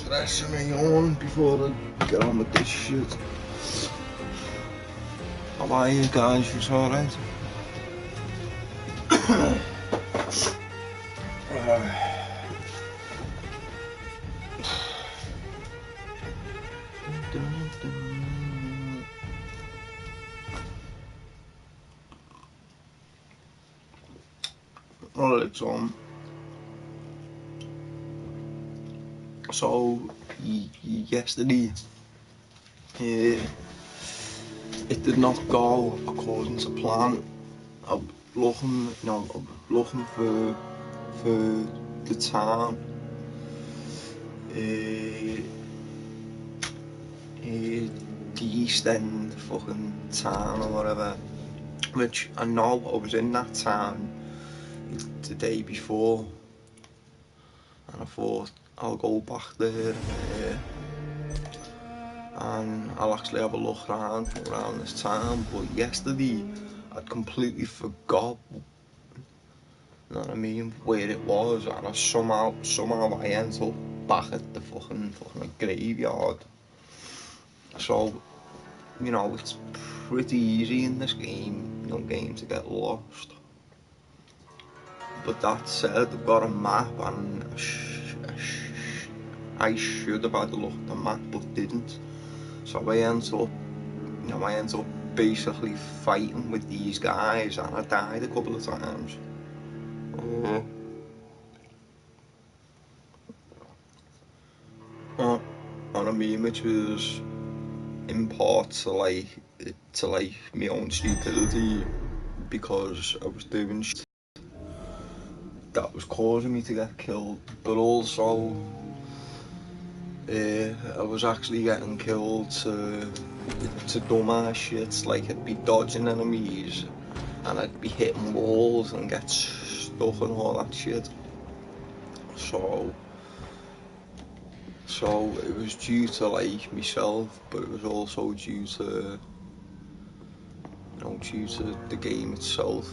stressing me on before I get on with this shit. How about you guys? You alright? Alright, so yesterday, it did not go according to plan. I'm looking, looking for the town. The East End fucking town or whatever, which I know I was in that town the day before, and I thought I'll go back there and I'll actually have a look around this town. But yesterday I'd completely forgot, you know what I mean, where it was, and I somehow I ended up back at the fucking graveyard. So, you know, it's pretty easy in this game, to get lost. But that said, I've got a map, and I should have had a look at the map, but didn't. So I ended up basically fighting with these guys, and I died a couple of times. And I mean, which was in part to my own stupidity, because I was doing shit that was causing me to get killed, but also I was actually getting killed to dumbass shit, like I'd be dodging enemies and I'd be hitting walls and get stuck and all that shit. So it was due to like myself, but it was also due to the game itself.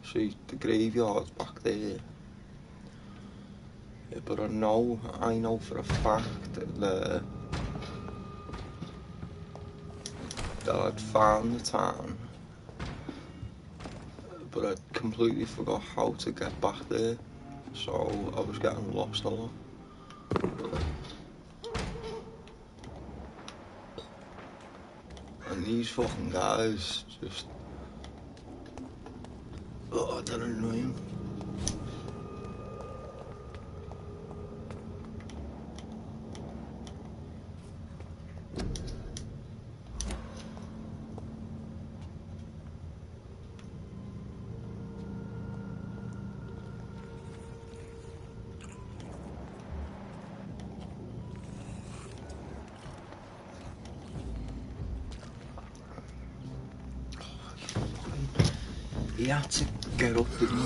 See, the graveyard's back there. Yeah, but I know for a fact that I'd found the town, but I completely forgot how to get back there, so I was getting lost a lot. And these fucking guys just, they're annoying. He had to get up, didn't he?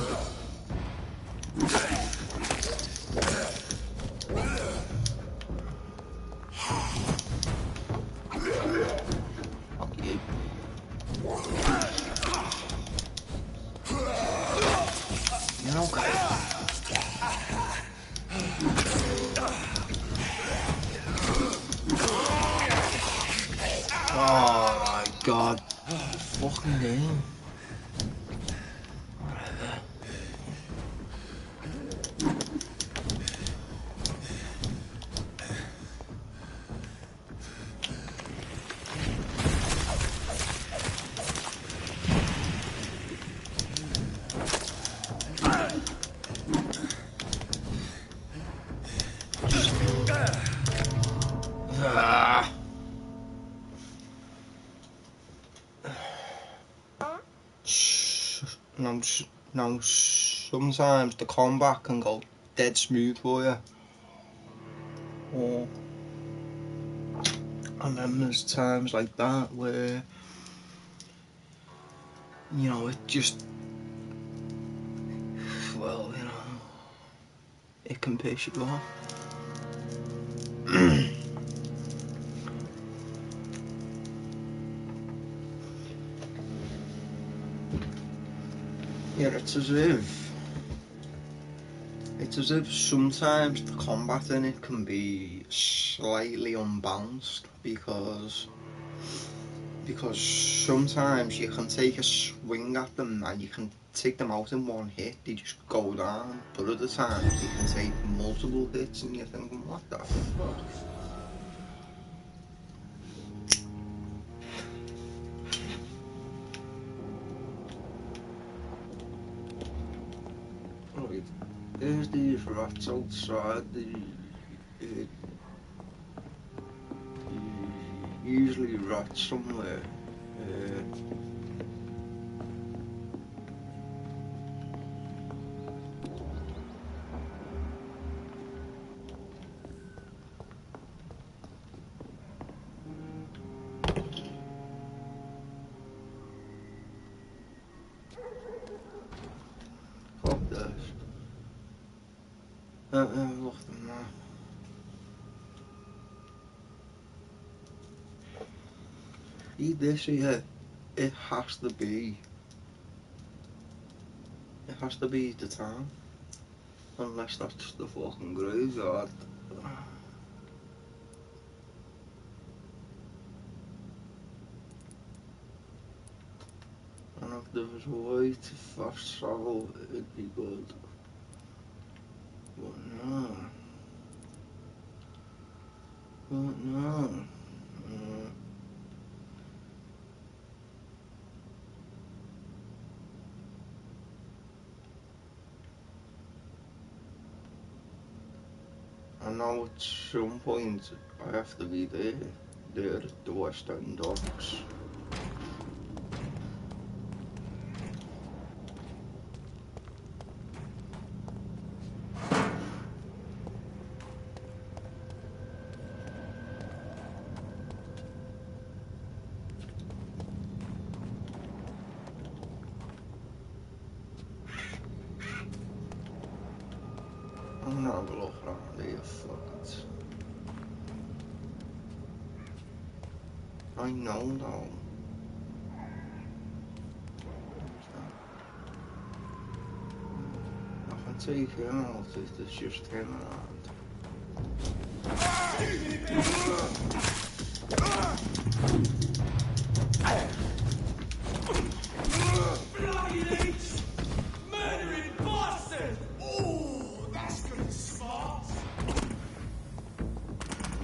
Oh my god. Fucking damn. Now, sometimes the combat can go dead smooth for you. And then there's times like that where, it just, well, it can piss you off. Yeah, it's it's as if sometimes the combat in it can be slightly unbalanced because sometimes you can take a swing at them and you can take them out in one hit, they just go down, but other times you can take multiple hits and you're thinking, what the fuck? Right, there's these rats outside, usually rats somewhere. Fuck this. Wacht maar. This here, it has to be the town. Unless that's the fucking graveyard. And if there was a way to fast travel, it'd be good. But no. I know at some point I have to be there at the West End docks. I'm gonna have a look around here, fuck it. I know though. I can take him out if it's just him around. Bloody leech! Murdering bastard! Ooh, that's good smart!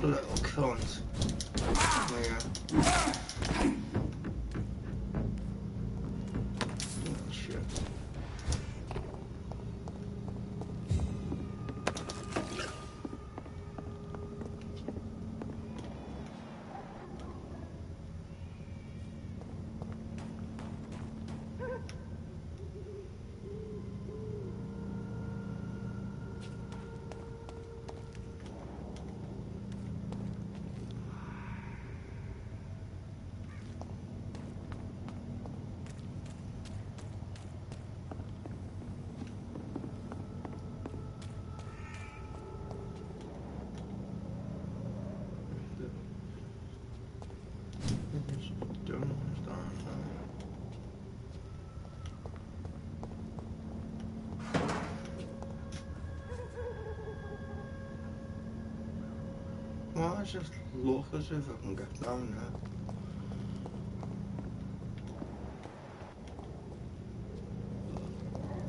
Little cunt. Yeah. Oh shit. Well, I just look as if I can get down there.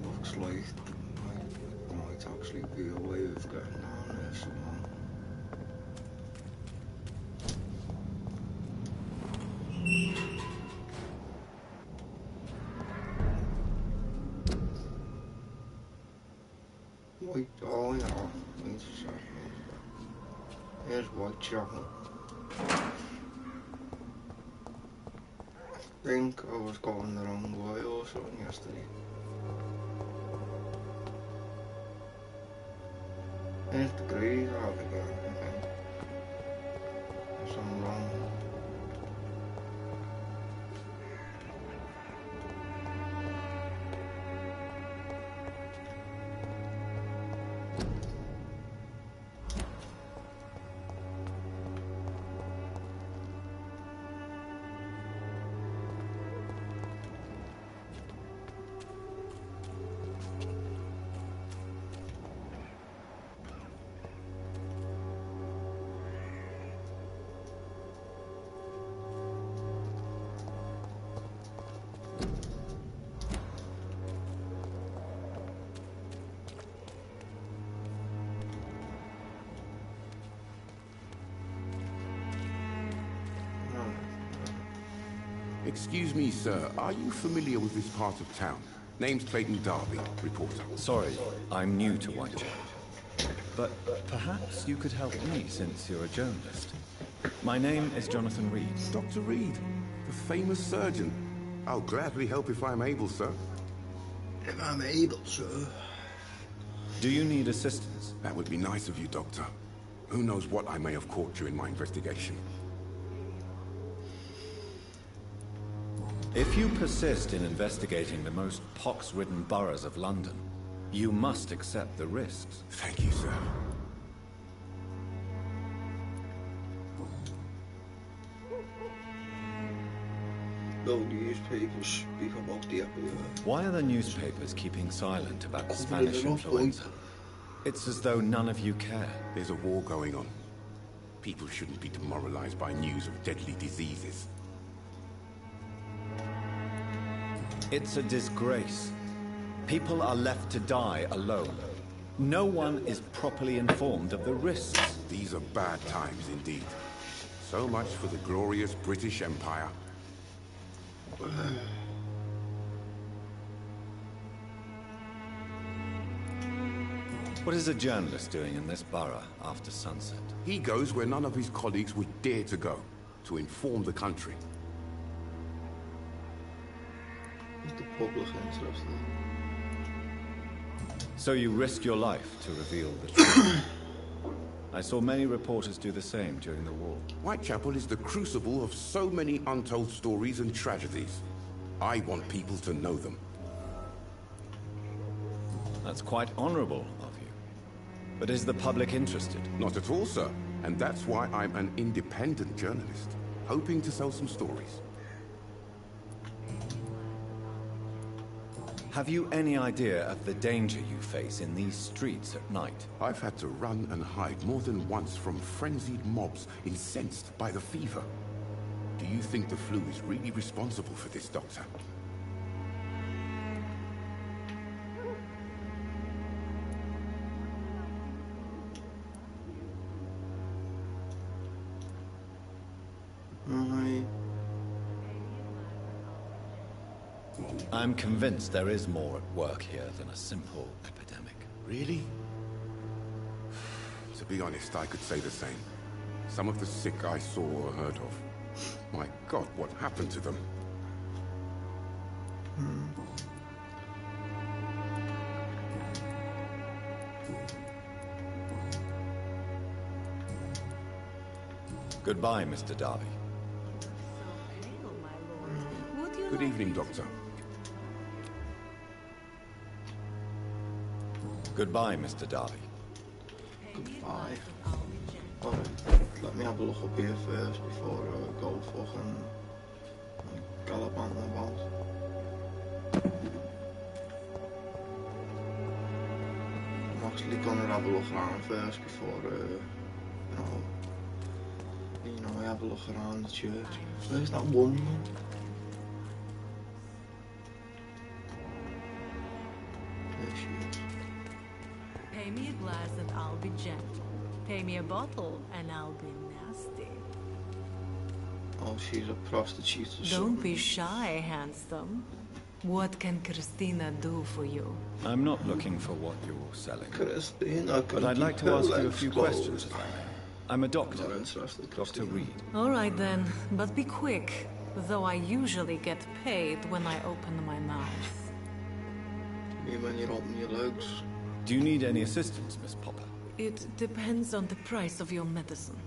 Looks like there might actually be a way of getting down there somehow. Wait, oh yeah, wait a second. Here's Whitechapel. I think I was going the wrong way or something yesterday. Here's the graveyard again, I think. Unless I'm wrong. Excuse me, sir. Are you familiar with this part of town? Name's Clayton Darby, reporter. Sorry, I'm new to Whitechapel. But perhaps you could help me since you're a journalist. My name is Jonathan Reed. Dr. Reed, the famous surgeon. I'll gladly help if I'm able, sir. If I'm able, sir. Do you need assistance? That would be nice of you, Doctor. Who knows what I may have caught during my investigation. If you persist in investigating the most pox-ridden boroughs of London, you must accept the risks. Thank you, sir. No newspapers speak about the epidemic. Why are the newspapers keeping silent about the Spanish influenza? It's as though none of you care. There's a war going on. People shouldn't be demoralized by news of deadly diseases. It's a disgrace. People are left to die alone. No one is properly informed of the risks. These are bad times indeed. So much for the glorious British Empire. What is a journalist doing in this borough after sunset? He goes where none of his colleagues would dare to go, to inform the country. Is the public interested? So you risk your life to reveal the truth. I saw many reporters do the same during the war. Whitechapel is the crucible of so many untold stories and tragedies. I want people to know them. That's quite honorable of you. But is the public interested? Not at all, sir. And that's why I'm an independent journalist, hoping to sell some stories. Have you any idea of the danger you face in these streets at night? I've had to run and hide more than once from frenzied mobs incensed by the fever. Do you think the flu is really responsible for this, Doctor? I'm convinced there is more at work here than a simple epidemic. Really? To be honest, I could say the same. Some of the sick I saw or heard of. My God, what happened to them? Goodbye, Mr. Darby. Good evening, Doctor. Goodbye, Mr. Darby. Goodbye. Alright, let me have a look up here first before I go fucking gallivanting about. I'm actually gonna have a look around first before, I have a look around the church. Where's that woman? There she is. Pay me a glass and I'll be gentle. Pay me a bottle and I'll be nasty. Oh, she's a prostitute or Don't something. be shy, handsome. What can Christina do for you? I'm not looking for what you're selling. Christina, But I'd like to ask you a few questions, if I may. I'm a doctor, Not interested, Dr. Christina. Reed. All right then, but be quick. Though I usually get paid when I open my mouth. You mean when you open your legs? Do you need any assistance, Miss Popper? It depends on the price of your medicine.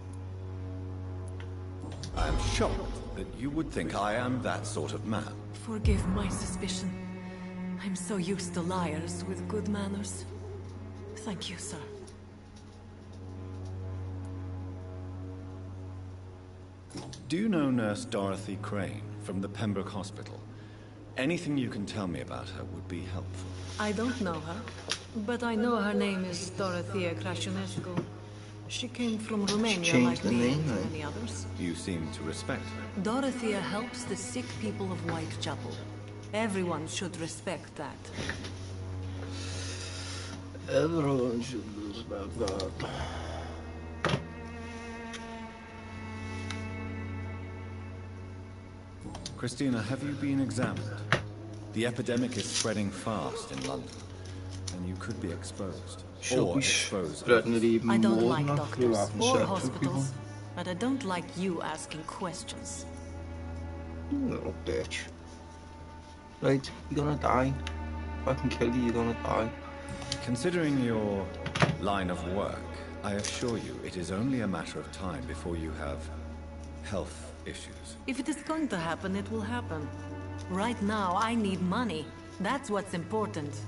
I am shocked that you would think I am that sort of man. Forgive my suspicion. I'm so used to liars with good manners. Thank you, sir. Do you know Nurse Dorothy Crane from the Pembroke Hospital? Anything you can tell me about her would be helpful. I don't know her, but I know her name is Dorothea Crasionescu. She came from Romania changed like the me name, and right? many others. You seem to respect her. Dorothea helps the sick people of Whitechapel. Everyone should respect that. Everyone should respect that. Christina, have you been examined? The epidemic is spreading fast in London, and you could be exposed. Should Or be expose spreading it others. even I don't more like than that through doctors having or sex with people. hospitals, but I don't like you asking questions. You little bitch. Right, you're gonna die. If I can kill you, you're gonna die. Considering your line of work, I assure you it is only a matter of time before you have health issues. If it is going to happen, it will happen. Right now, I need money. That's what's important.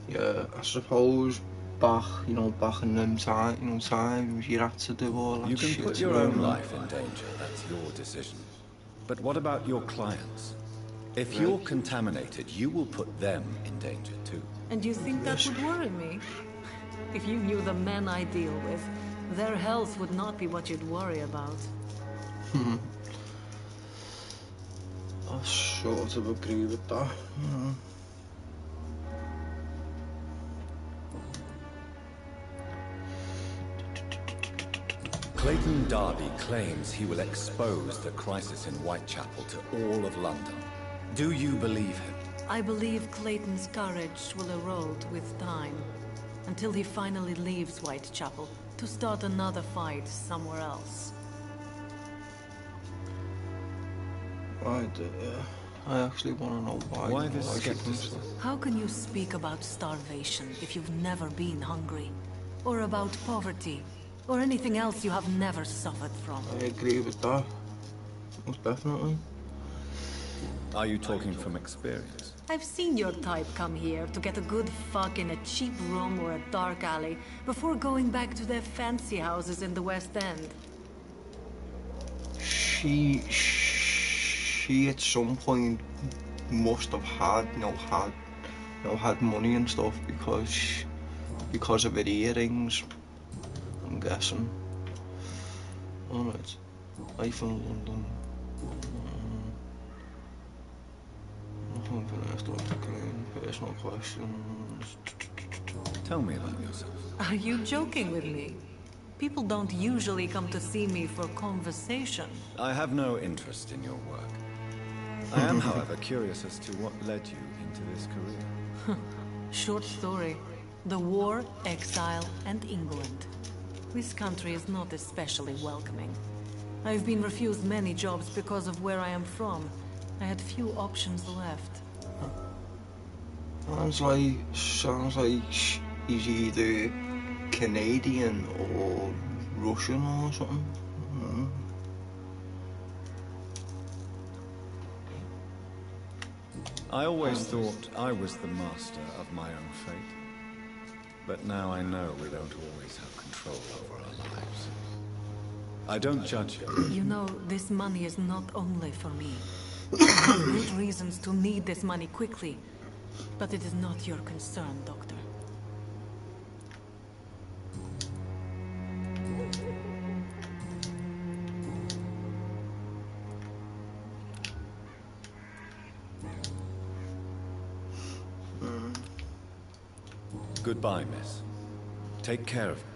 Yeah, I suppose back in them times, you had to do all that You can shit put to your earn own that. life in danger, that's your decision. But what about your clients? If you're contaminated, you will put them in danger too. And you think that would worry me? If you knew the men I deal with, their health would not be what you'd worry about. I sort of agree with that. Clayton Darby claims he will expose the crisis in Whitechapel to all of London. Do you believe him? I believe Clayton's courage will erode with time, until he finally leaves Whitechapel to start another fight somewhere else. I actually want to know why. Why this she thinks skepticism? that. How can you speak about starvation if you've never been hungry? Or about poverty? Or anything else you have never suffered from? I agree with that. Most definitely. Are you talking from experience? I've seen your type come here to get a good fuck in a cheap room or a dark alley before going back to their fancy houses in the West End. She at some point must have had money and stuff because of her earrings. I'm guessing. Alright. Life in London. Personal questions. Tell me about yourself. Are you joking with me? People don't usually come to see me for conversation. I have no interest in your work. I am, however, curious as to what led you into this career. Short story. The war, exile, and England. This country is not especially welcoming. I've been refused many jobs because of where I am from. I had few options left. Sounds like he's either Canadian or Russian or something. I always thought I was the master of my own fate. But now I know we don't always have control over our lives. I don't judge you. You know, this money is not only for me. I have good reasons to need this money quickly. But it is not your concern, Doctor. Goodbye, miss. Take care of her.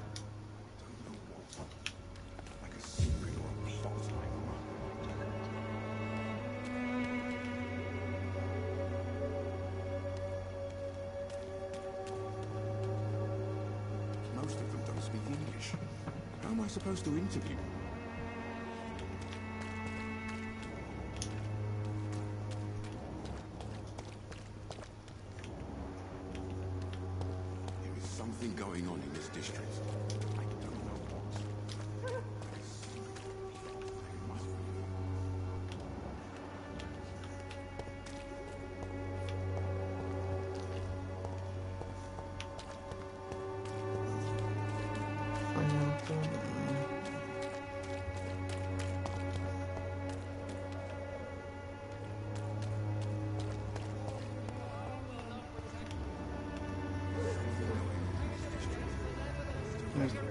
Most of them don't speak English. How am I supposed to interview? There is something going on in this district. I don't know what. I must.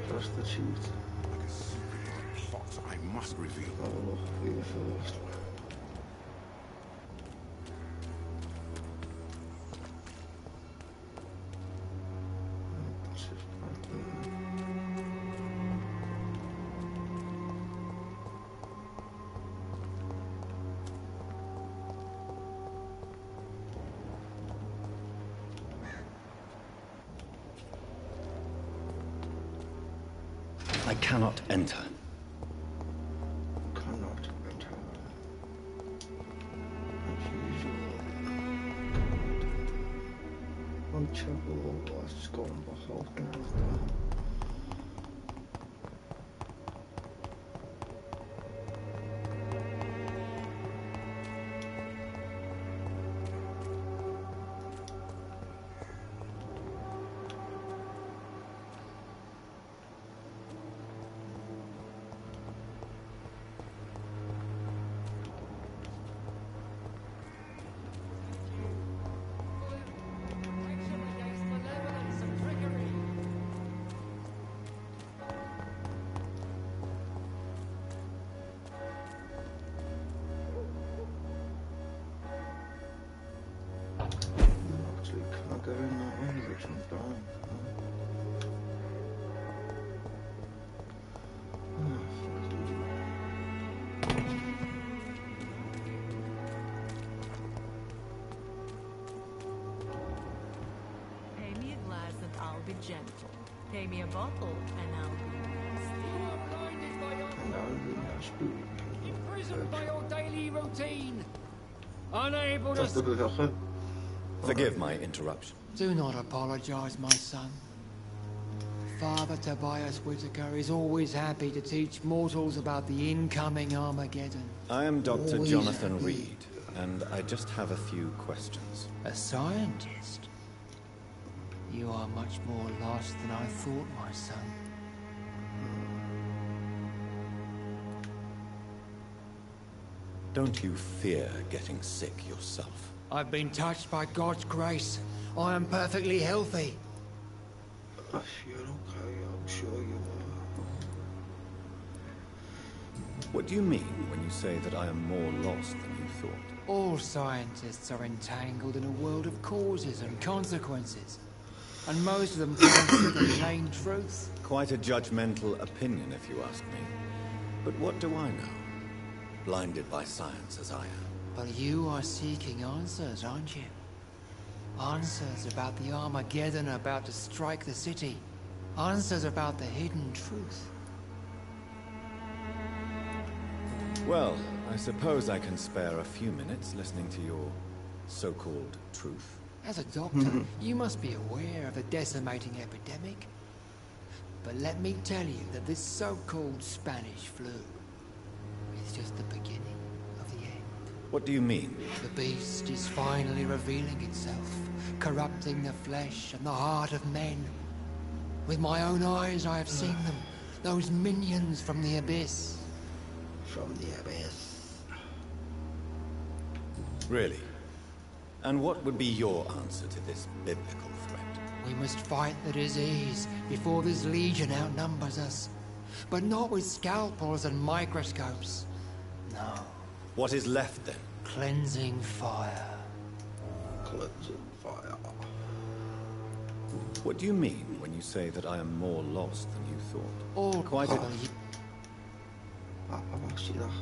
Prostitute. Like a secret plot I must reveal. I'll look for you first. I cannot enter. Cannot enter. As usual. Unchapel was gone behouden. Actually, can I go in that way? Which one's down? Pay me a glass and I'll be gentle. Pay me a bottle and I'll be nasty. You are blinded by your And I'll be nasty. imprisoned by your daily routine. Unable Dat is to de zeggen. Forgive my interruption. Do not apologize, my son. Father Tobias Whitaker is always happy to teach mortals about the incoming Armageddon. I am Dr. Always Jonathan happy. Reed, and I just have a few questions. A scientist? You are much more lost than I thought, my son. Don't you fear getting sick yourself? I've been touched by God's grace. I am perfectly healthy. If you're okay, I'm sure you are. What do you mean when you say that I am more lost than you thought? All scientists are entangled in a world of causes and consequences. And most of them can't see the plain truth. Quite a judgmental opinion, if you ask me. But what do I know? Blinded by science as I am. But you are seeking answers, aren't you? Answers about the Armageddon about to strike the city. Answers about the hidden truth. Well, I suppose I can spare a few minutes listening to your so-called truth. As a doctor, you must be aware of the decimating epidemic. But let me tell you that this so-called Spanish flu is just the beginning of the end. What do you mean? The beast is finally revealing itself, corrupting the flesh and the heart of men. With my own eyes I have seen them, those minions from the abyss. From the abyss. Really? And what would be your answer to this biblical threat? We must fight the disease before this legion outnumbers us. But not with scalpels and microscopes. No. What is left then? Cleansing fire. Cleansing fire. What do you mean when you say that I am more lost than you thought? All Quite a... I've actually dacht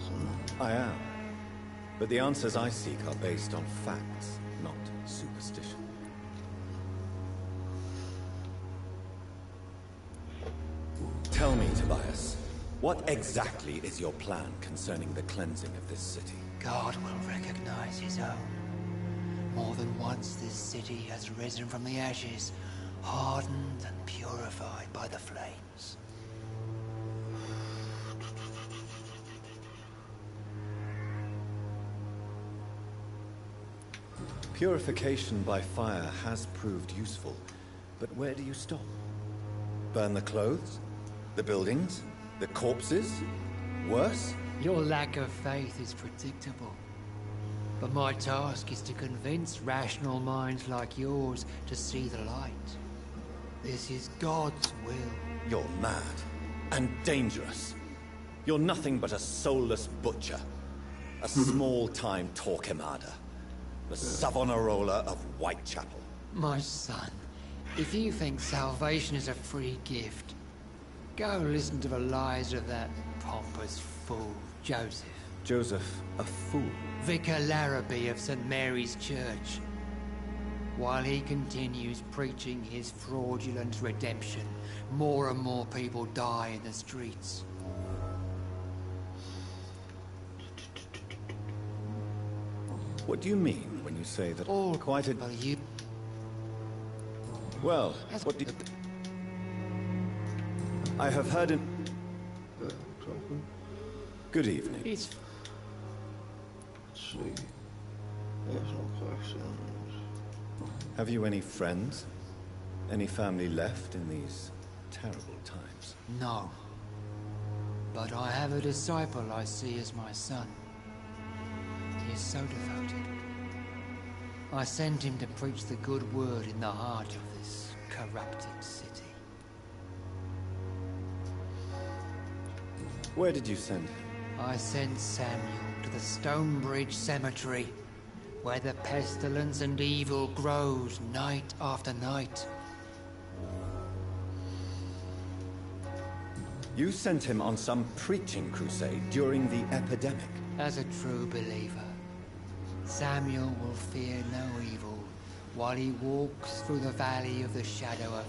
van. I am. But the answers I seek are based on facts, not superstition. Tell me, Tobias, what exactly is your plan concerning the cleansing of this city? God will recognize his own. More than once this city has risen from the ashes, hardened and purified by the flames. Purification by fire has proved useful, but where do you stop? Burn the clothes? The buildings? The corpses? Worse? Your lack of faith is predictable. But my task is to convince rational minds like yours to see the light. This is God's will. You're mad. And dangerous. You're nothing but a soulless butcher. A small-time Torquemada. The Savonarola of Whitechapel. My son, if you think salvation is a free gift, go listen to the lies of that pompous fool, Joseph. Joseph, a fool. Vicar Larrabee of St. Mary's Church. While he continues preaching his fraudulent redemption, more and more people die in the streets. What do you mean when you say that All quite a... but you. Well, what do you... I have heard an... Good evening. It's Let's see. There's no questions. Have you any friends? Any family left in these terrible times? no. But I have a disciple I see as my son. He is so devoted. I sent him to preach the good word in the heart of this corrupted city. Where did you send him? I sent Samuel to the Stonebridge Cemetery, where the pestilence and evil grows night after night. You sent him on some preaching crusade during the epidemic. As a true believer, Samuel will fear no evil while he walks through the valley of the shadow of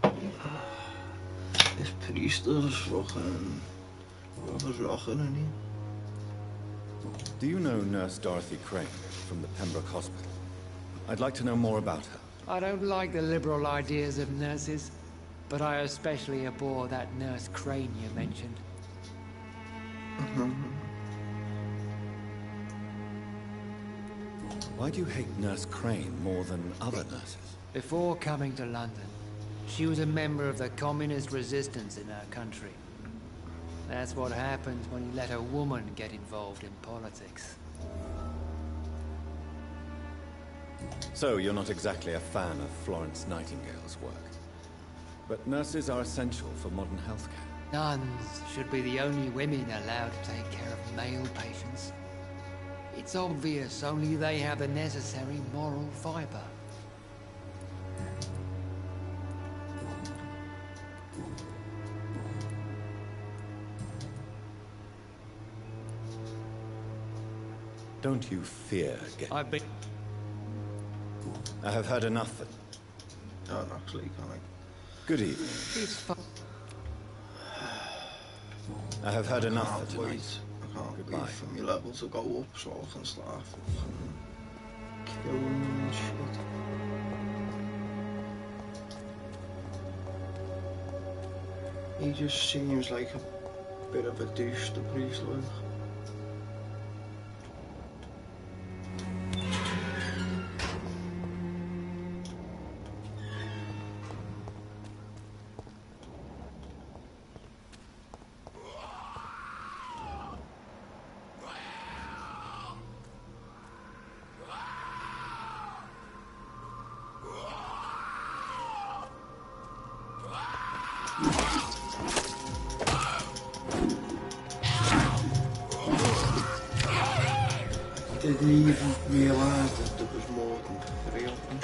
death. This priest is fucking... Wat is lachen er niet? Do you know Nurse Dorothy Crane from the Pembroke Hospital? I'd like to know more about her. I don't like the liberal ideas of nurses, but I especially abhor that Nurse Crane you mentioned. Why do you hate Nurse Crane more than other nurses? Before coming to London, she was a member of the communist resistance in our country. That's what happens when you let a woman get involved in politics. So you're not exactly a fan of Florence Nightingale's work. But nurses are essential for modern healthcare. Nuns should be the only women allowed to take care of male patients. It's obvious only they have the necessary moral fiber. Don't you fear getting... I have heard enough. Ja, actually, kan ik. Good evening. It's fun. I have heard enough for Can't tonight. wait. I can't Goodbye. wait for my level to go up so I can start fucking killing them and shit. He just seems like a bit of a douche, the priest, like. Didn't even realise that there was more than 3 of them.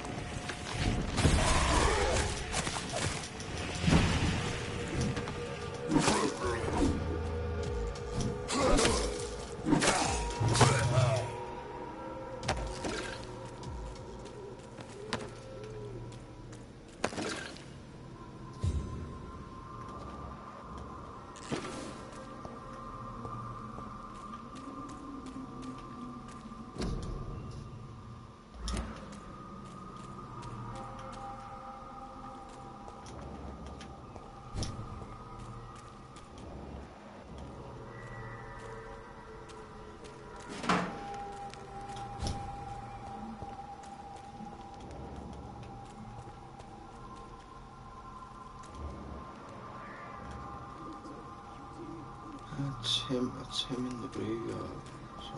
It's him in the graveyard, so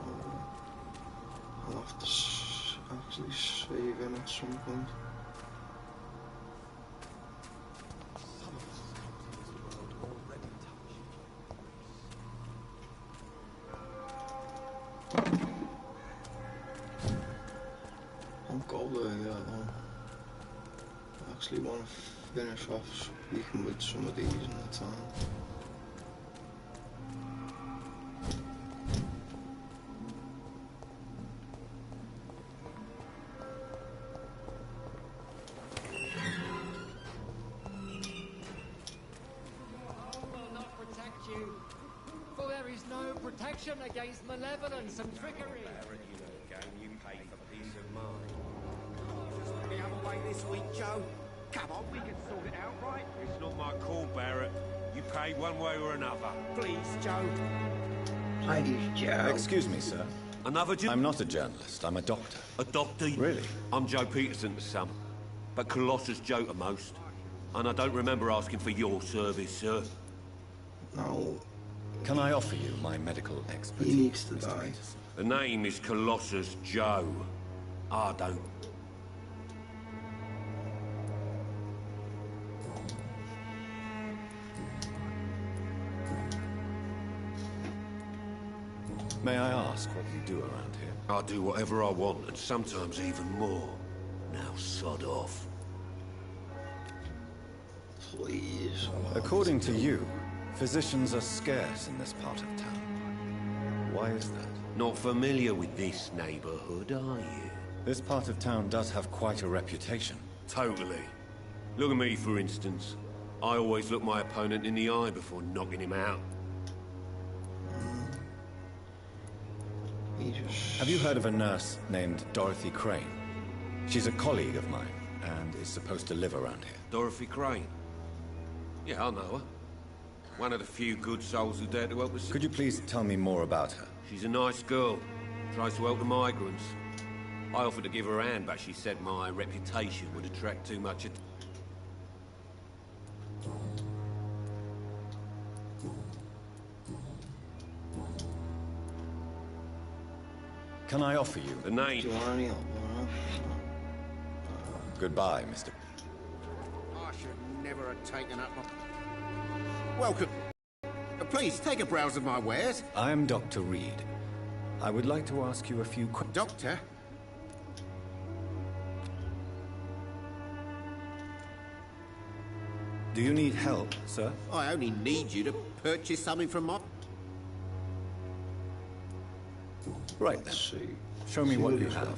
I'll have to actually save him at some point. I'll go there, yeah, though. I actually want to finish off speaking with some of these in the town. protection against malevolence and trickery. You pay for peace of mind. The other way this week, Joe. Come on, we can sort it out, right? It's not my call, Barrett. You pay one way or another. Please, Joe. Please, Joe. Excuse me, sir. Another I'm not a journalist. I'm a doctor. A doctor? Really? I'm Joe Peterson to some, but Colossus Joe to most. And I don't remember asking for your service, sir. No, Can I offer you my medical expertise? he needs to Mr. die. Peterson? The name is Colossus Joe. I don't. May I ask what you do around here? I do whatever I want, and sometimes even more. Now sod off. Please. According to you, physicians are scarce in this part of town. Why is that? Not familiar with this neighborhood, are you? This part of town does have quite a reputation. Totally. Look at me, for instance. I always look my opponent in the eye before knocking him out. Have you heard of a nurse named Dorothy Crane? She's a colleague of mine, and is supposed to live around here. Dorothy Crane? Yeah, I know her. One of the few good souls who dare to help us. Could you please tell me more about her? She's a nice girl. Tries to help the migrants. I offered to give her a hand, but she said my reputation would attract too much attention. Can I offer you? The name... Do you want any help, huh? Goodbye, Mr. I should never have taken up my... Welcome. Please, take a browse of my wares. I am Dr. Reed. I would like to ask you a few questions. Doctor? Do you need help, sir? I only need you to purchase something from my... Right then. Let's see. Show me See what you he's have. got.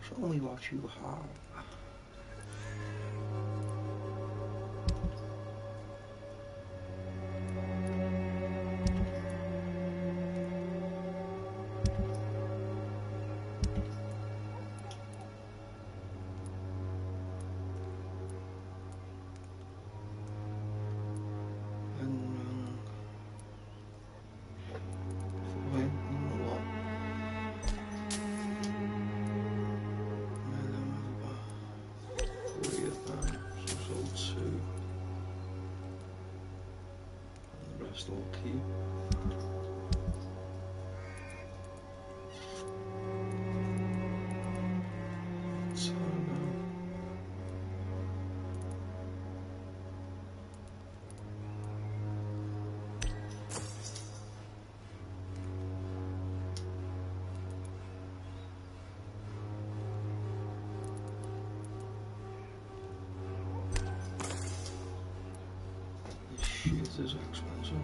Show me what you have. All keep. So, this shit is expensive.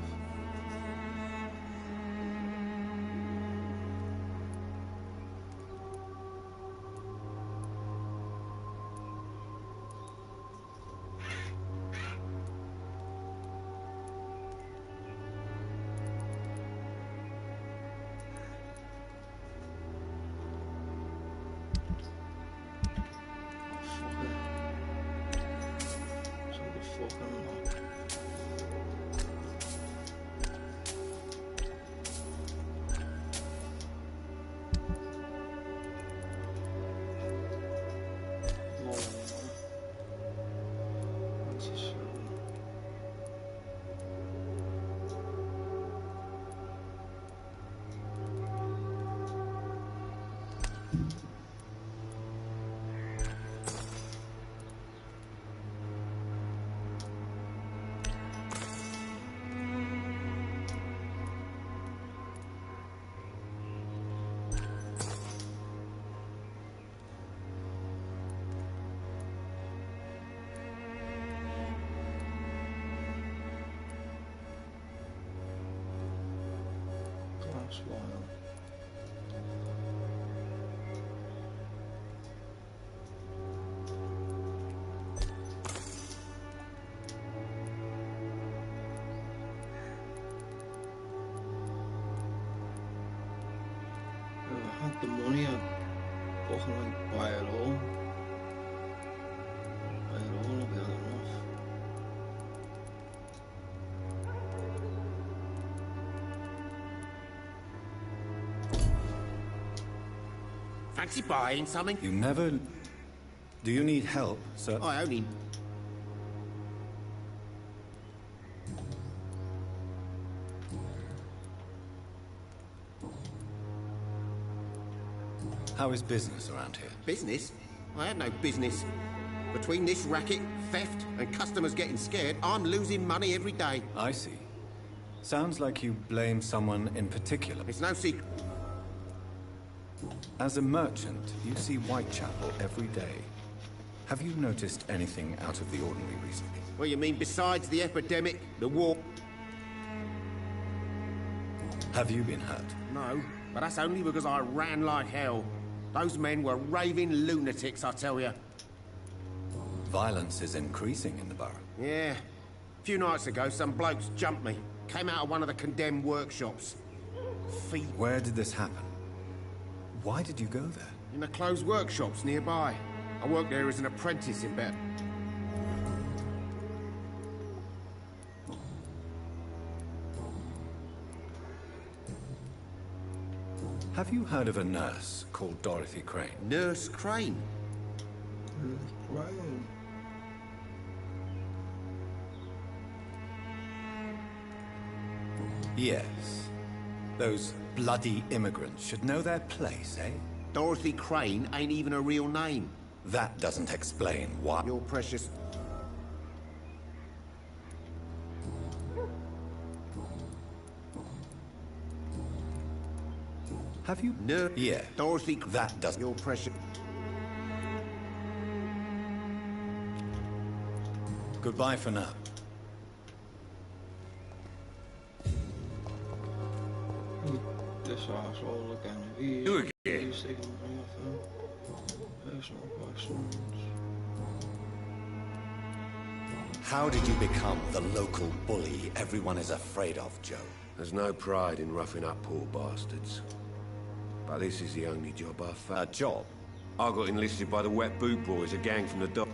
That's wild. can like buy it all. Buy it all, will be enough. Fancy buying something? You never... Do you need help, sir? I only... How is business around here? Business? I have no business. Between this racket, theft, and customers getting scared, I'm losing money every day. I see. Sounds like you blame someone in particular. It's no secret. As a merchant, you see Whitechapel every day. Have you noticed anything out of the ordinary recently? Well, you mean besides the epidemic, the war? Have you been hurt? No, but that's only because I ran like hell. Those men were raving lunatics, I tell you. Violence is increasing in the borough. Yeah. A few nights ago, some blokes jumped me. Came out of one of the condemned workshops. Feet Where did this happen? Why did you go there? in the closed workshops nearby. I worked there as an apprentice in bed. Have you heard of a nurse called Dorothy Crane? Nurse Crane. Right. Yes. Those bloody immigrants should know their place, eh? Dorothy Crane ain't even a real name. That doesn't explain why. Your precious... Have you? No. Yeah. Dorothy... That doesn't... Your precious... Goodbye for now. This asshole again. You again? He's taking personal questions. How did you become the local bully everyone is afraid of, Joe? There's no pride in roughing up poor bastards. But this is the only job I've A found. job? I got enlisted by the Wet Boot Boys, a gang from the dock.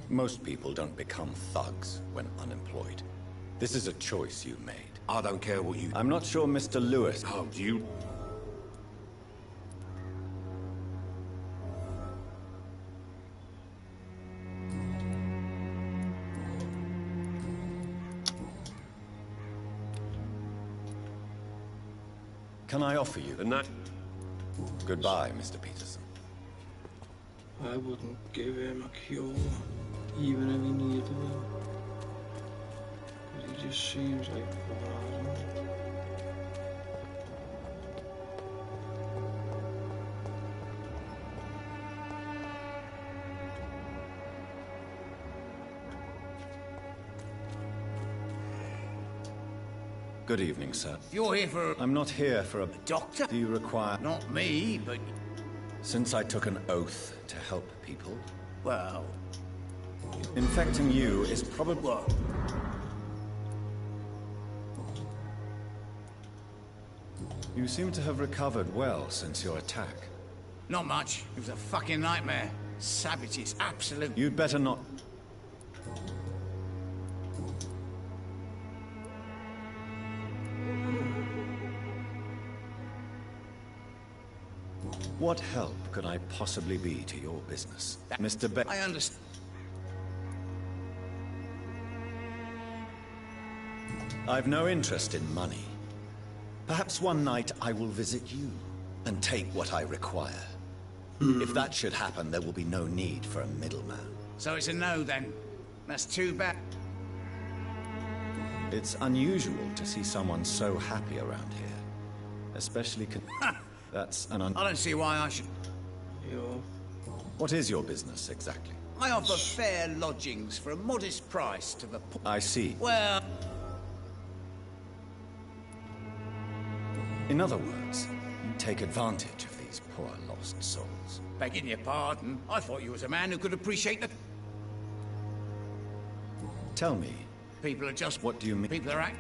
Most people don't become thugs when unemployed. This is a choice you made. I don't care what you... I'm not sure Mr. Lewis... Oh, do you... Can I offer you? The night... Goodbye, Mr. Peterson. I wouldn't give him a cure, even if he needed it. But he just seems like a bad. Good evening, sir. You're here for I'm not here for a... doctor? Do you require... Not me, but... Since I took an oath to help people, Well... infecting you is probably... Well... You seem to have recovered well since your attack. Not much. It was a fucking nightmare. Savages, absolute... You'd better not... What help could I possibly be to your business? Mr. Be... I understand. I've no interest in money. Perhaps one night I will visit you and take what I require. If that should happen, there will be no need for a middleman. So it's a no, then. That's too bad. It's unusual to see someone so happy around here. Especially that's an I don't see why I should... Yo, What is your business, exactly? I offer fair lodgings for a modest price to the poor. I see. Well... In other words, you take advantage of these poor lost souls. Begging your pardon, I thought you was a man who could appreciate the... Tell me, People are just... what do you mean? People are act...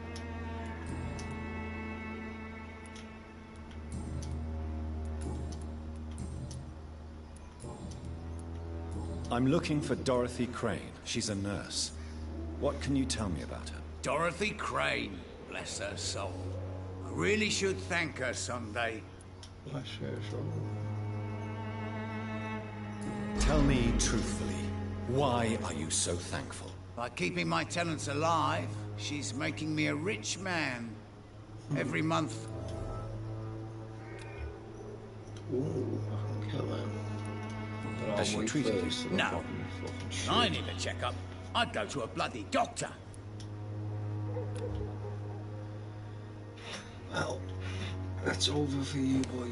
I'm looking for Dorothy Crane. She's a nurse. What can you tell me about her? Dorothy Crane, bless her soul. I really should thank her someday. Bless her soul. Tell me truthfully, why are you so thankful? By keeping my tenants alive, she's making me a rich man. Every month. Ooh, I can kill him. But Has she treated you? No. I need a checkup. I'd go to a bloody doctor. Well, that's over for you, boy.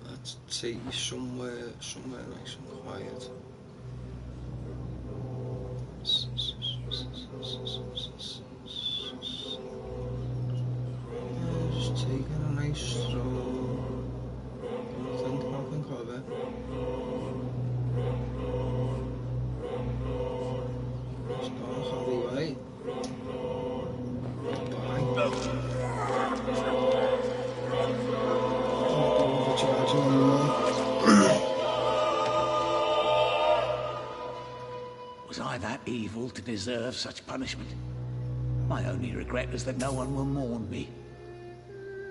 Let's take you somewhere nice and quiet. Just taking a nice stroll. Think nothing of it. Just go a happy way. Bye. Was I that evil to deserve such punishment? My only regret is that no one will mourn me.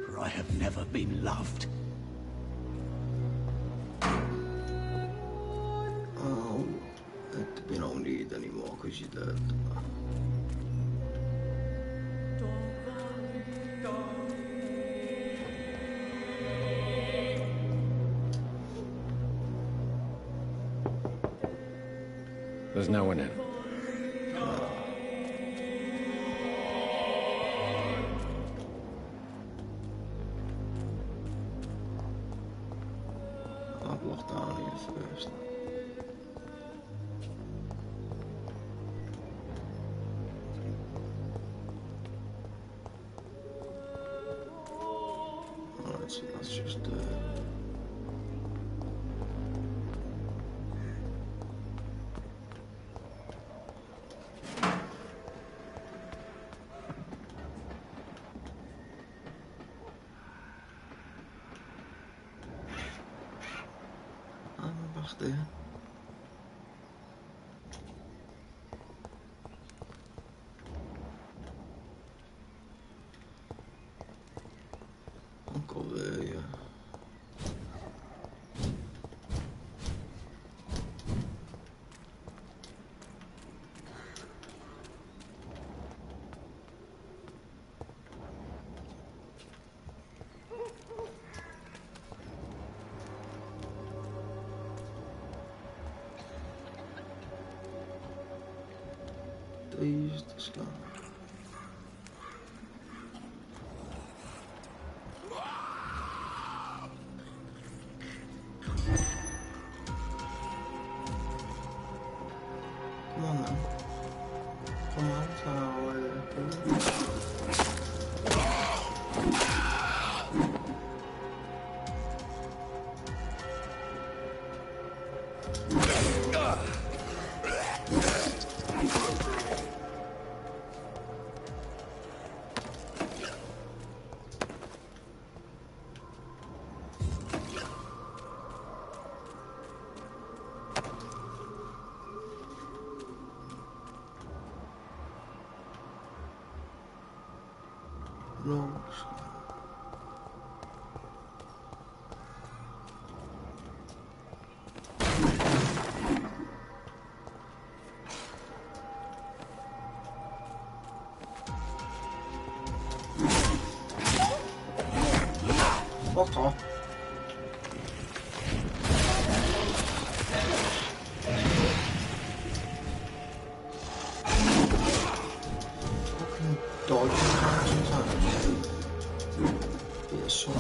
For I have never been loved. Oh, we don't need anymore because you're dead. There's no one in. I'll block down here first. Alright, so that's just wacht even. Ook alweer, ja. Deze te slaan. Come on now. Come on, it's not all the way there. No. Fuck off. Fucking dodge sometimes. Yeah, so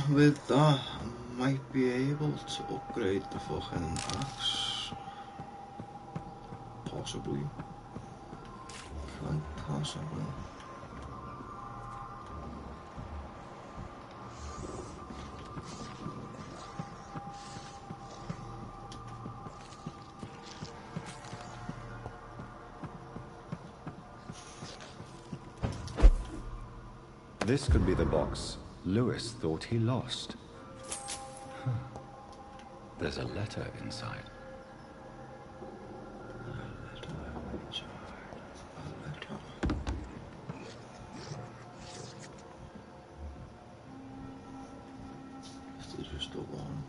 with that, I might be able to upgrade the fucking axe. Possibly. Quite possibly. This could be the box Lewis thought he lost. Huh. There's a letter inside. Is there just the one?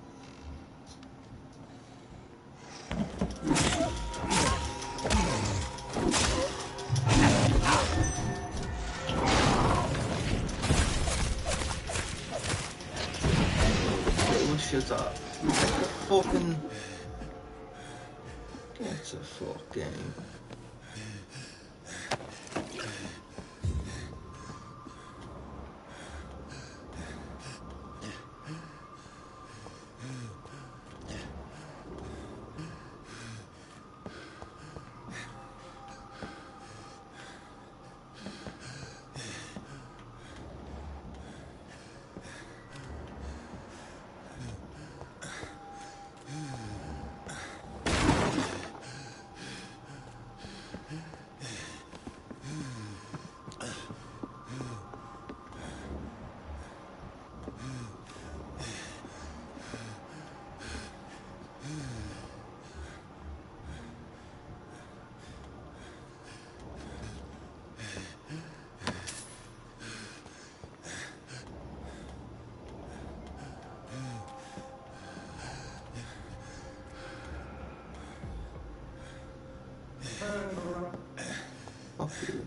Shit that fucking get a fucking fuck you.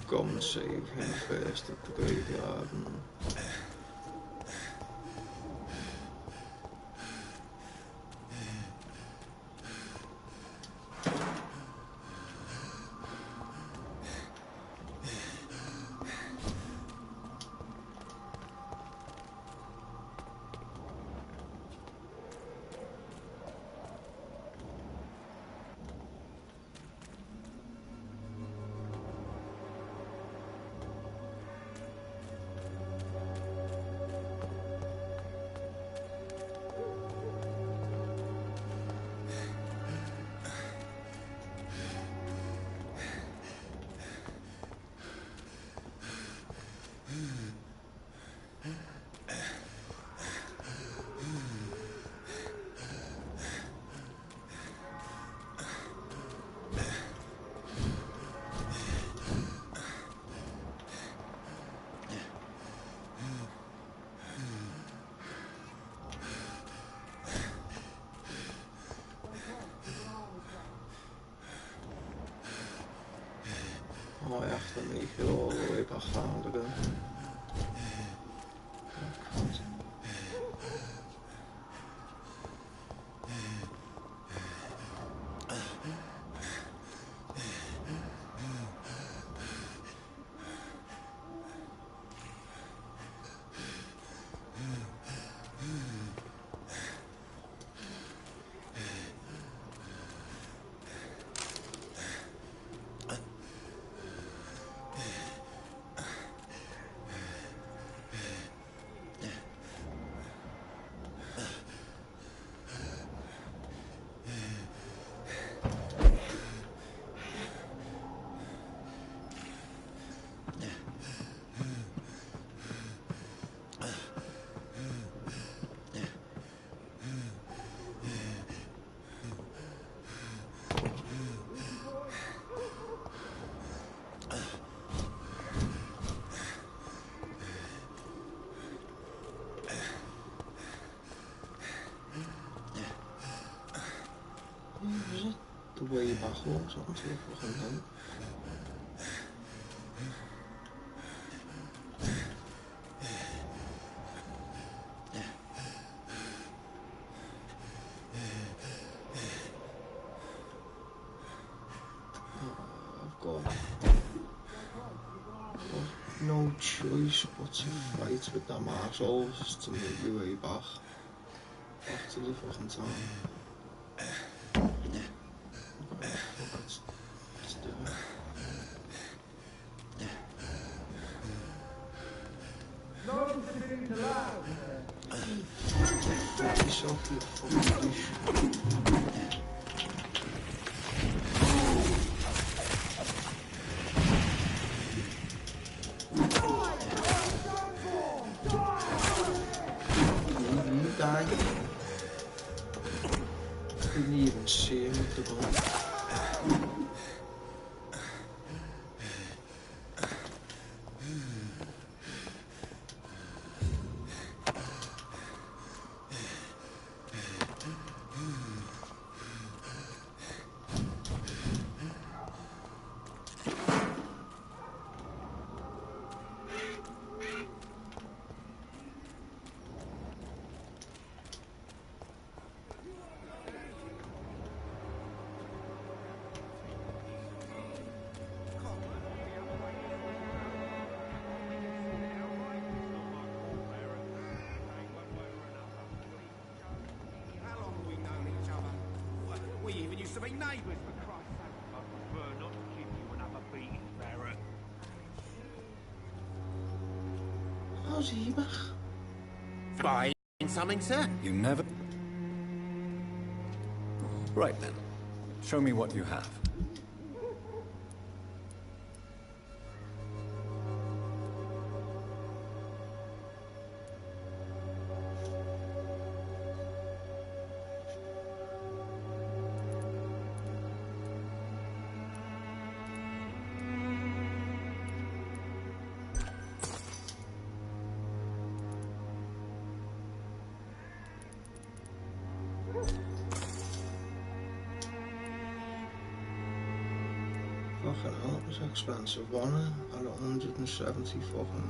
Go and save him first at the graveyard and I have to make it all the way back round again. way backwards onto the fucking hill. I've got no choice but to fight with them assholes to make my way back to the fucking town. Let's do it. Fuck yourself, you fucking douche. You died. Didn't even see him with the gun. How long have we known each other? We even used to be neighbours, for Christ's sake. I prefer not to give you another beating, Barrett. How's he back? Buying something, sir? You never... Right then. Show me what you have. Fucking hell, it was expensive, wasn't it? At 170 fucking...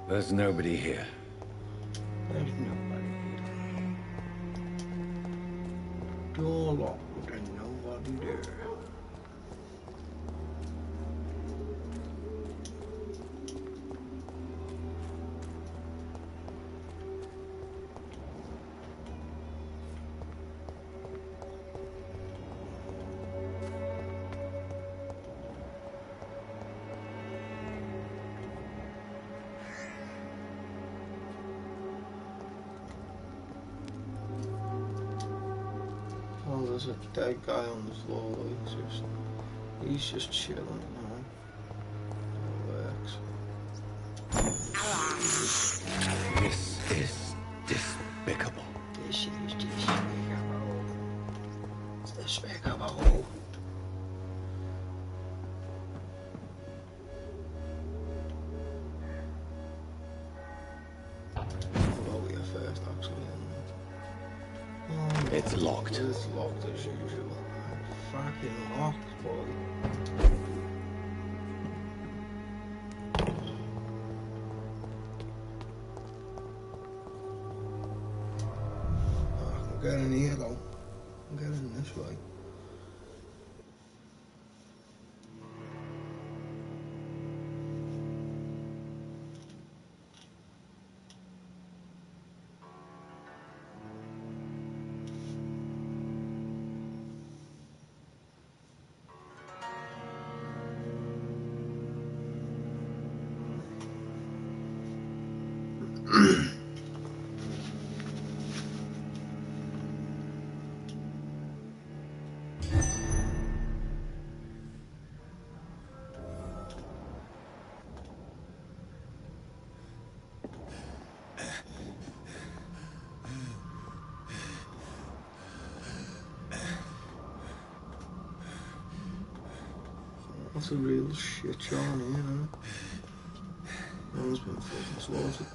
There's nobody here. There's nobody here. Door locked, but there's nobody there. Oh, there's a dead guy on the floor, like, he's just chilling, man. That works. This is despicable. This is despicable. It's despicable. Well, we are first, actually. It's locked. It's locked as usual. Fucking locked, boy. I can get in here though. I can get in this way. It's a real shit show on here, you know. Man's been fucking slaughtered.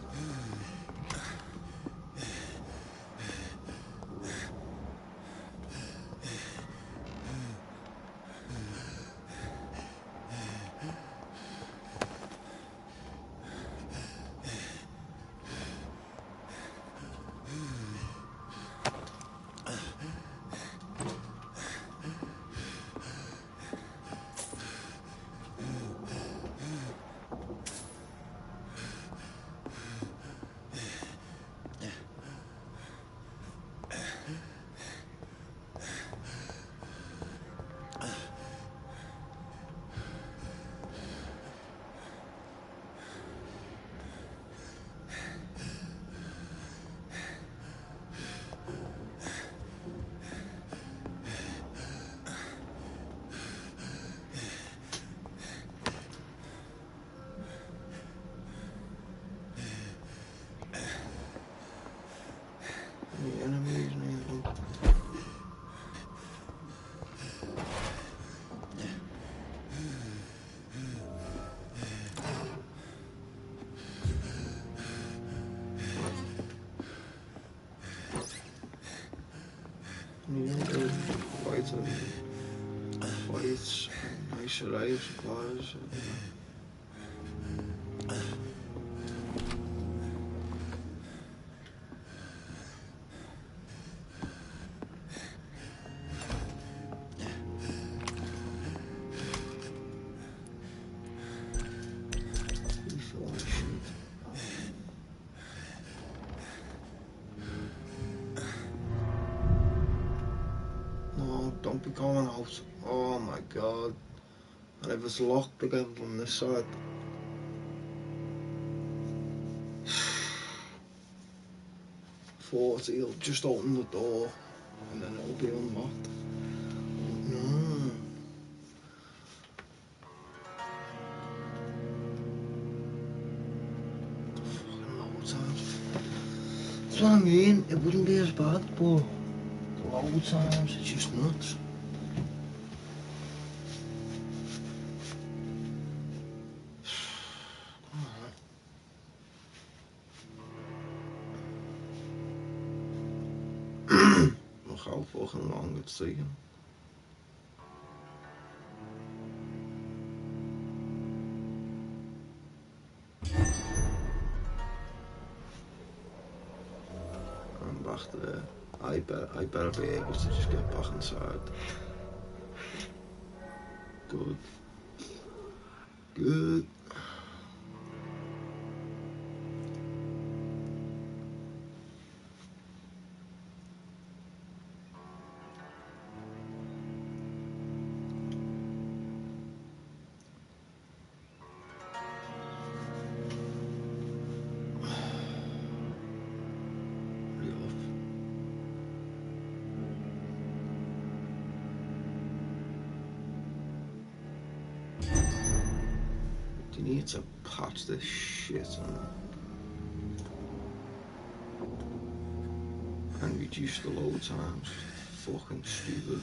The enemies and everything. Yeah, they're fighting. Fights, nice array of supplies. No, don't be going out. Oh my god. And if it's locked again from this side. Thought he'll just open the door and then it'll be unlocked. No. Fucking loads times. That's what I mean. It wouldn't be as bad, but loads times it's just nuts. Look how fucking long it's taking. I'm back there. I better be able to just get back inside. Good. Good. You need to patch this shit and reduce the load times. Fucking stupid.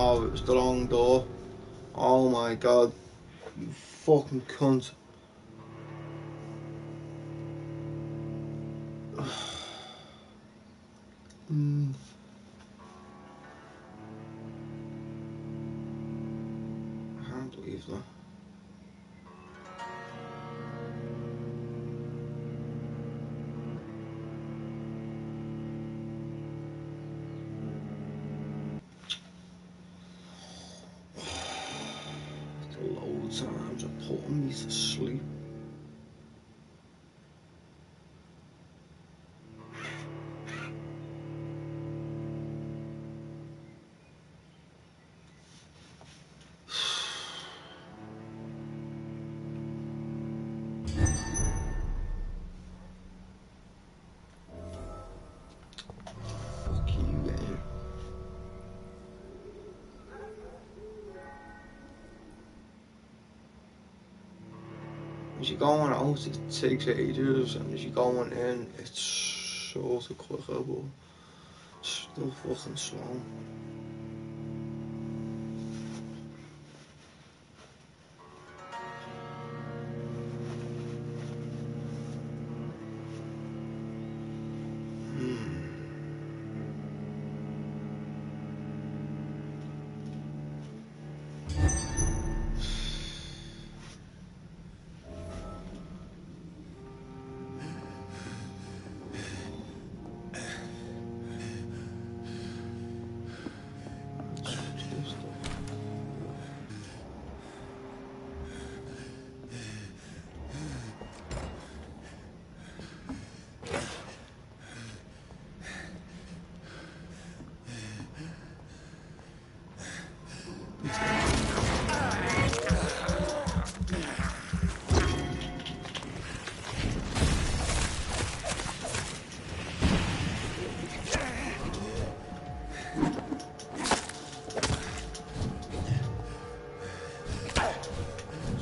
Oh, it was the wrong door. Oh my god. You fucking cunt. I can't believe that. The load times are putting me to sleep. as you're going out, it takes ages, and as you're going in, it's sort of quicker, but still fucking slow.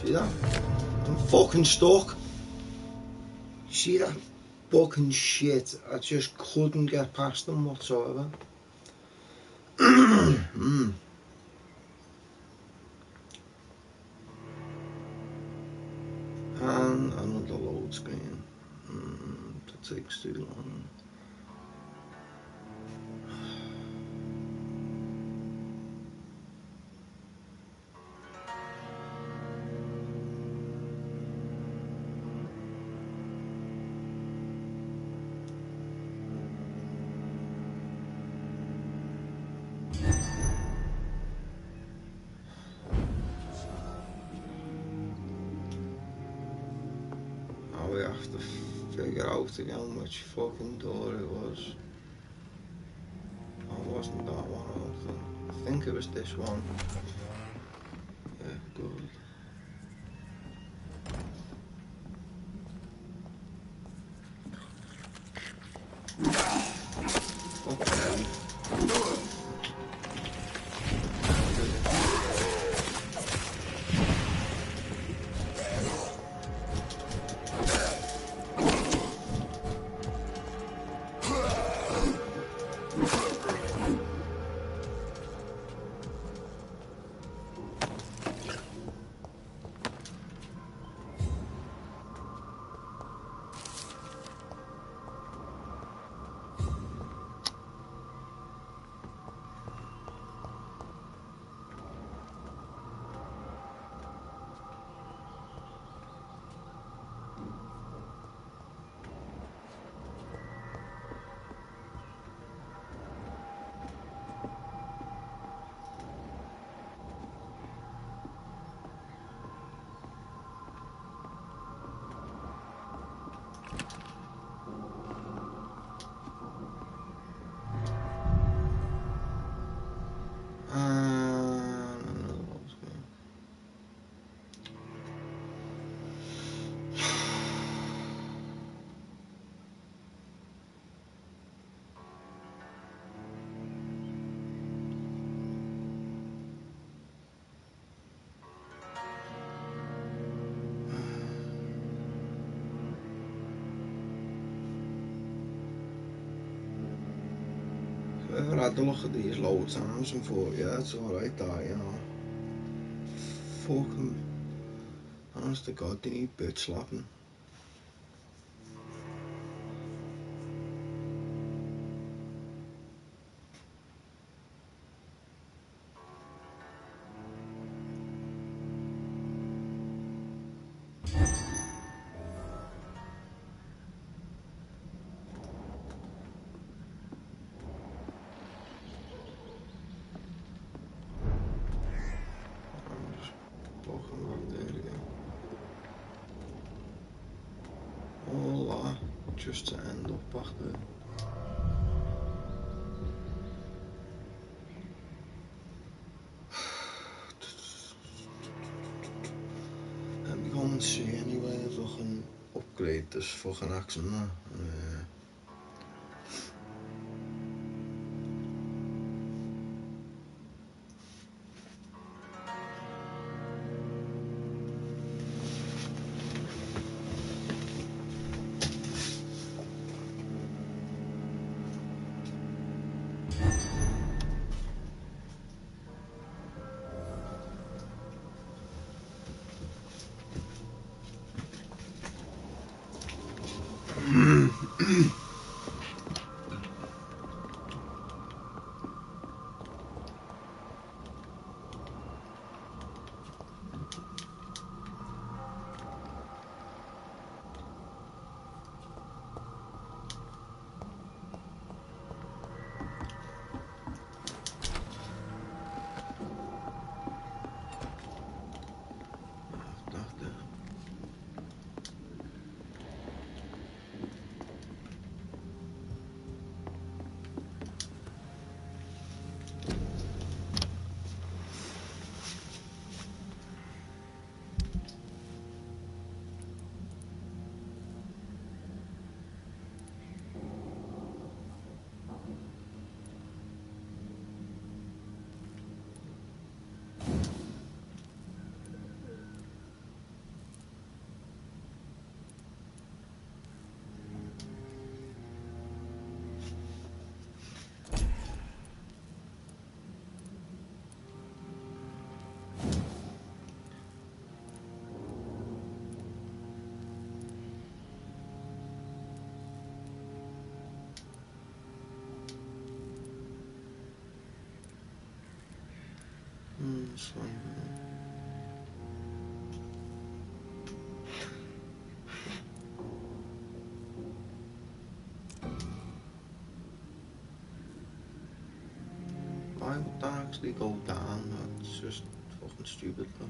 See that? I'm fucking stuck. See that fucking shit? I just couldn't get past them whatsoever. And another load screen. That takes too long. We have to figure out again which fucking door it was. Oh, it wasn't that one. I think it was this one. Yeah, good. Okay. I've had a look at these loads of times and thought, yeah, it's alright that, you know. Fucking, honest to God, they need bitch slapping. Fucking back there again. All that just to end up back there. Let me go and see anyway if I can upgrade this fucking axe and that. So, why would that actually go down? That's just fucking stupid though.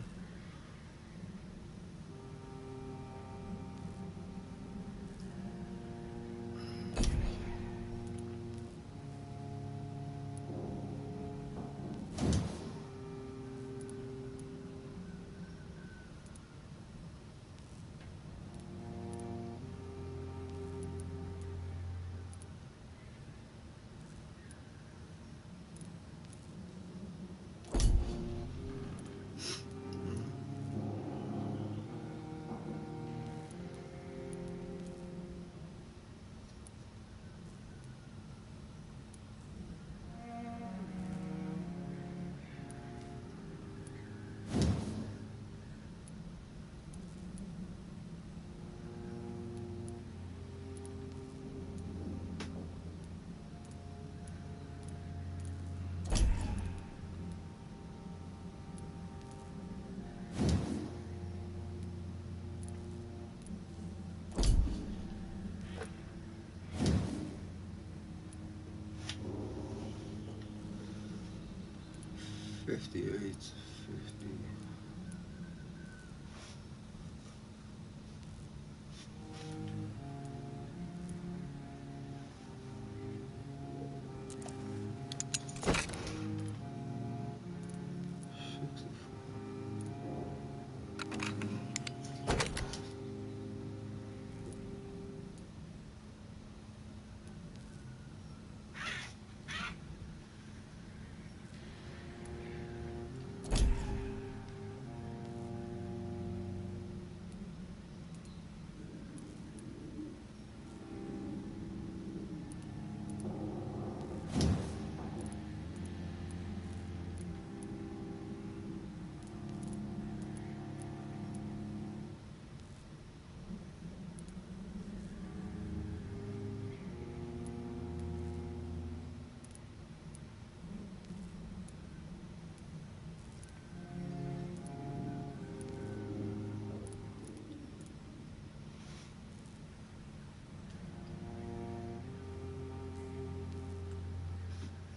$58, $50.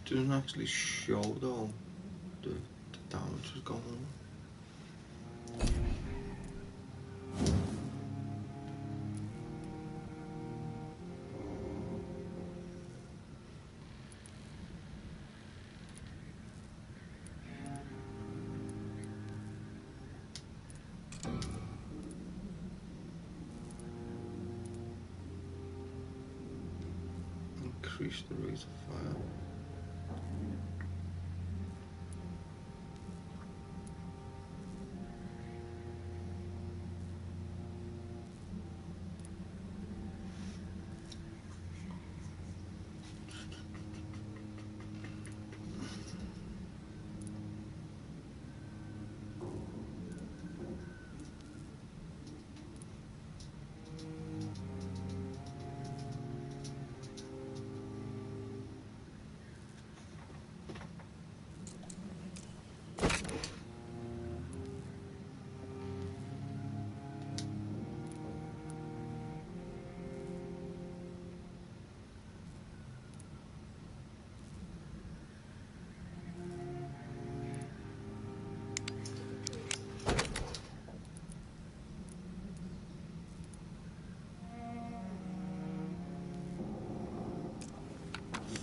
Doesn't actually show though the damage was going on. Increase the rate of fire.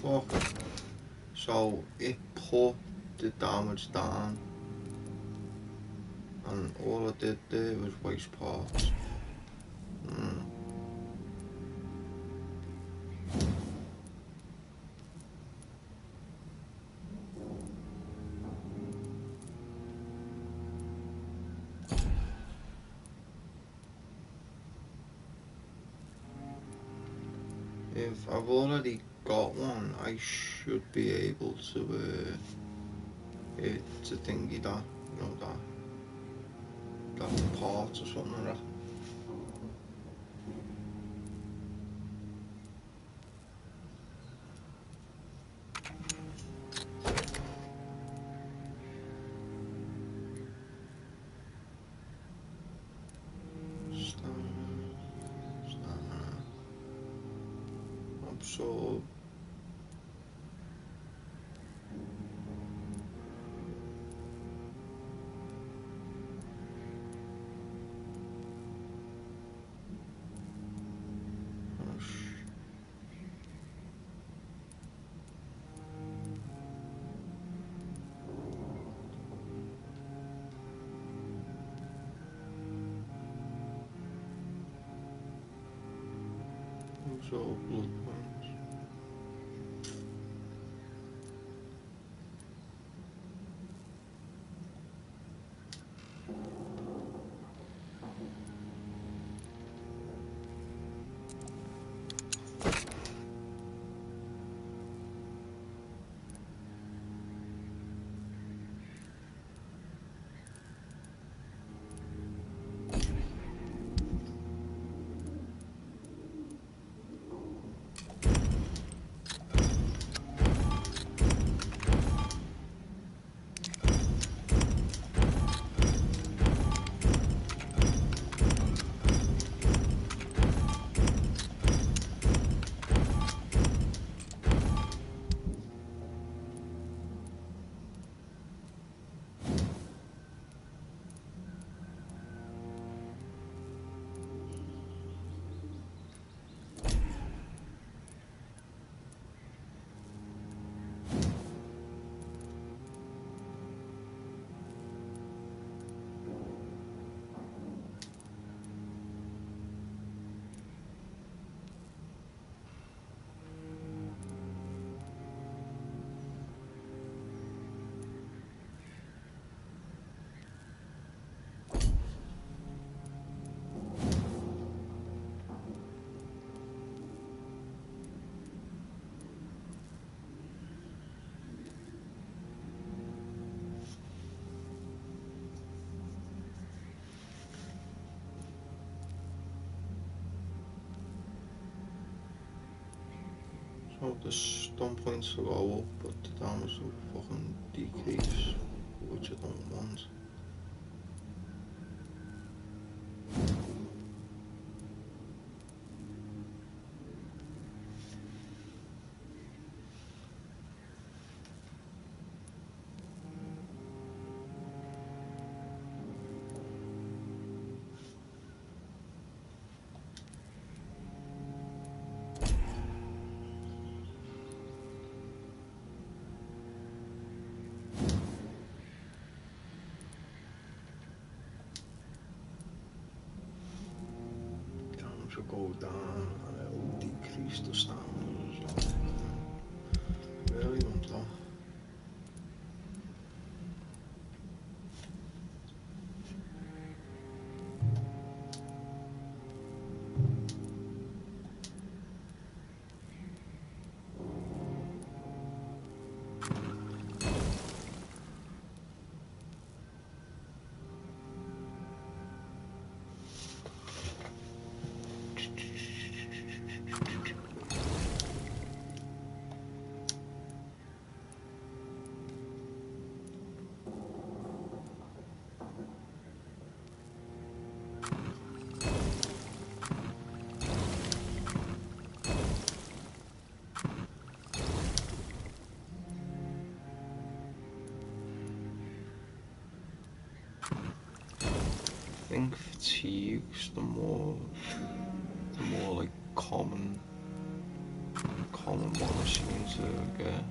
Fuck. So it put the damage down, and all it did there was waste parts. If I've already got one, I should be able to thingy that, you know, that parts or something like that. absorb. Absorb blood points. So the stun points will go up, but the damage will fucking decrease, which I don't want. Damage will go down and it will decrease the stamina as well. Really want that. I think fatigue's the more like common one I seem to get.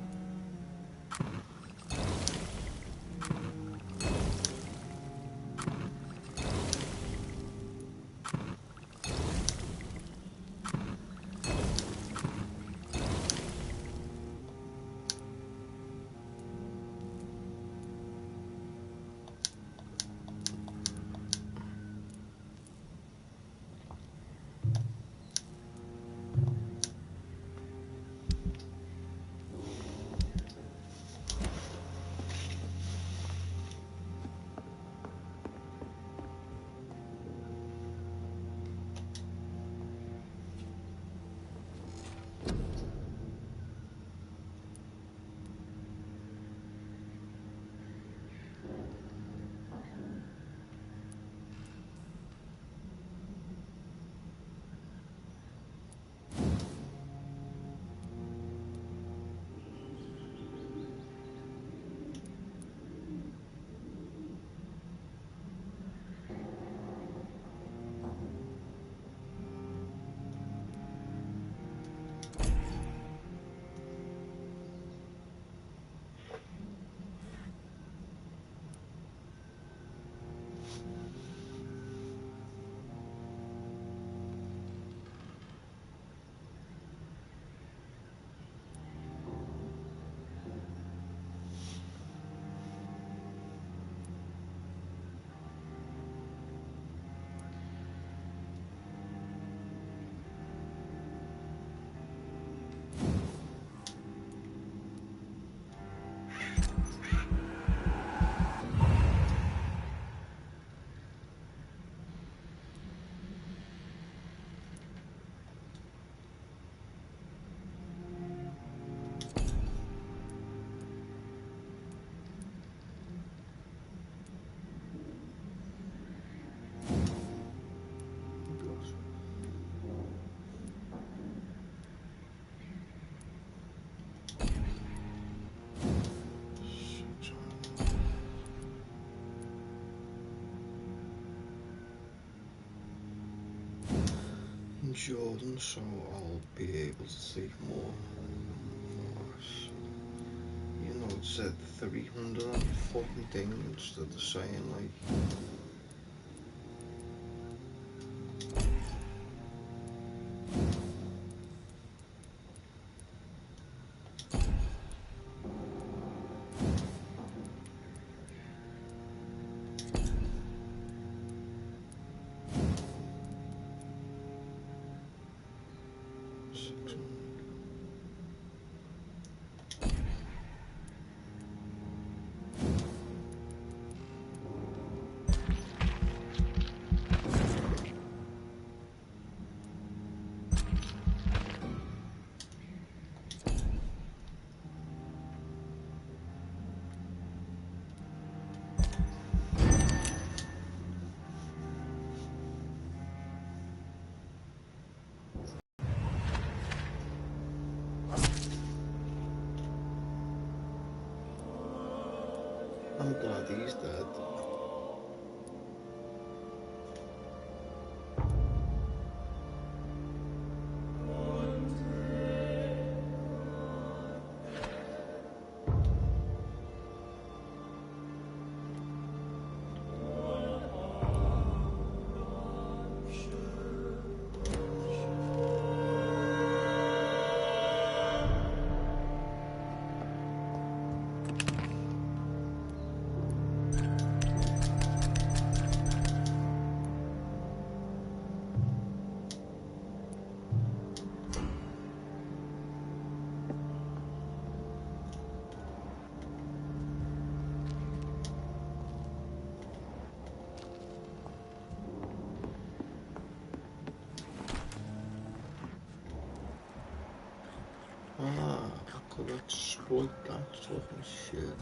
Jordan, so I'll be able to take more. You know, it said 300 on the fucking thing instead of saying like. I'm glad he's dead. Ah, I could exploit that fucking shit.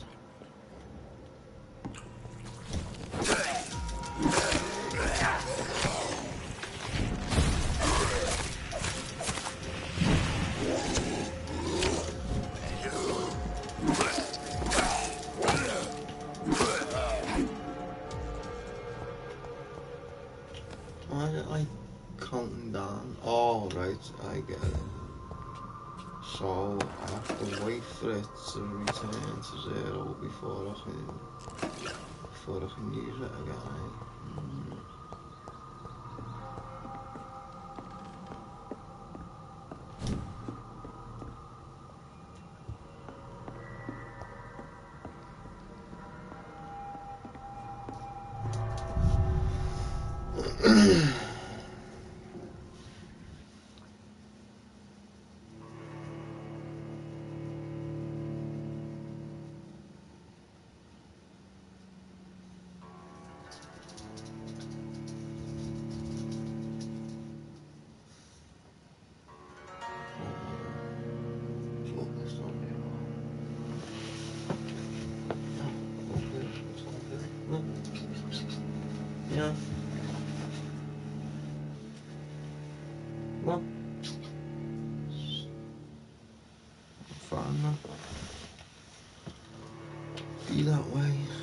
Why is it like counting down? Oh, right, I get it. So I have to wait for it to return to 0 before I can use it again. Yeah. Well, fine, man. Be that way.